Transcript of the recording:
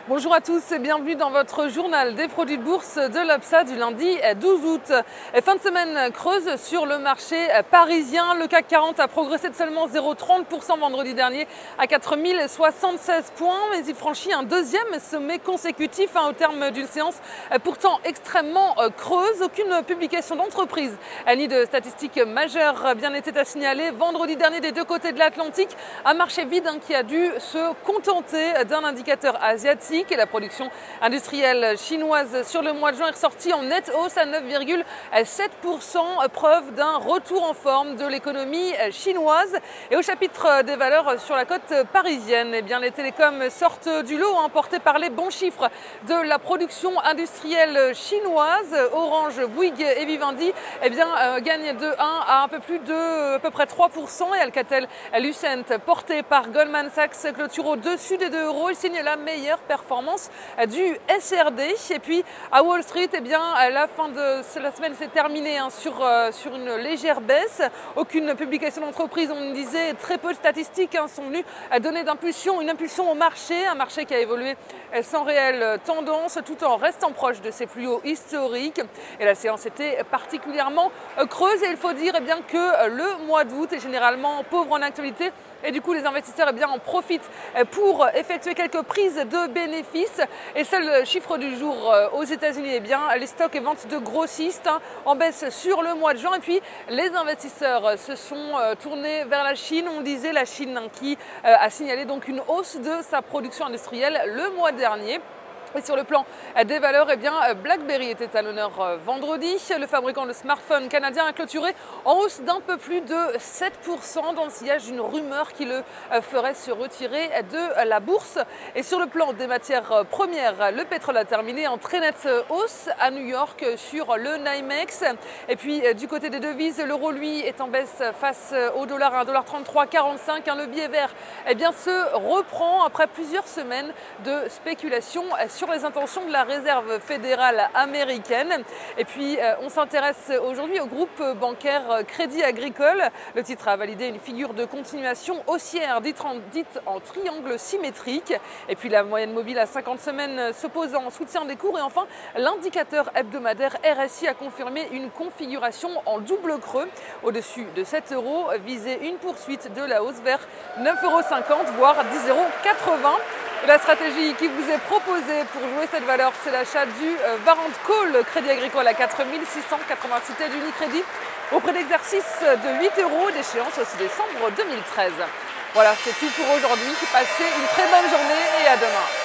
Bonjour à tous et bienvenue dans votre journal des produits de bourse de l'Obsa du lundi 12 août. Fin de semaine creuse sur le marché parisien. Le CAC 40 a progressé de seulement 0,30% vendredi dernier à 4076 points, mais il franchit un deuxième sommet consécutif au terme d'une séance pourtant extrêmement creuse. Aucune publication d'entreprise ni de statistiques majeures bien était à signaler. Vendredi dernier, des deux côtés de l'Atlantique, un marché vide qui a dû se contenter d'un indicateur asiatique. Et la production industrielle chinoise sur le mois de juin est ressortie en nette hausse à 9,7%, preuve d'un retour en forme de l'économie chinoise. Et au chapitre des valeurs sur la côte parisienne, les télécoms sortent du lot, portés par les bons chiffres de la production industrielle chinoise. Orange, Bouygues et Vivendi gagnent de 1 à un peu plus de à peu près 3%. Et Alcatel-Lucent, porté par Goldman Sachs, clôture au-dessus des 2 €. Il signe la meilleure performance du SRD. Et puis à Wall Street, la fin de la semaine s'est terminée sur une légère baisse. Aucune publication d'entreprise, on disait, très peu de statistiques sont venues donner une impulsion au marché, un marché qui a évolué sans réelle tendance tout en restant proche de ses plus hauts historiques. Et la séance était particulièrement creuse et il faut dire que le mois d'août est généralement pauvre en actualité. Et du coup, les investisseurs en profitent pour effectuer quelques prises de bénéfices. Et seul chiffre du jour aux États-Unis, les stocks et ventes de grossistes en baisse sur le mois de juin. Et puis, les investisseurs se sont tournés vers la Chine. On disait la Chine qui a signalé donc une hausse de sa production industrielle le mois dernier. Et sur le plan des valeurs, BlackBerry était à l'honneur vendredi. Le fabricant de smartphones canadien a clôturé en hausse d'un peu plus de 7% dans le sillage d'une rumeur qui le ferait se retirer de la bourse. Et sur le plan des matières premières, le pétrole a terminé en très nette hausse à New York sur le NYMEX. Et puis du côté des devises, l'euro lui est en baisse face au dollar à 1,3345 $. Le billet vert se reprend après plusieurs semaines de spéculation sur les intentions de la Réserve fédérale américaine. Et puis, on s'intéresse aujourd'hui au groupe bancaire Crédit Agricole. Le titre a validé une figure de continuation haussière dite en triangle symétrique. Et puis, la moyenne mobile à 50 semaines s'oppose en soutien des cours. Et enfin, l'indicateur hebdomadaire RSI a confirmé une configuration en double creux. Au-dessus de 7 €, visait une poursuite de la hausse vers 9,50 €, voire 10,80 €. La stratégie qui vous est proposée pour jouer cette valeur, c'est l'achat du Warrant Call Crédit Agricole à 4686 têtes d'Unicredit au prix d'exercice de 8 €, d'échéance au 6 décembre 2013. Voilà, c'est tout pour aujourd'hui. Passez une très bonne journée et à demain.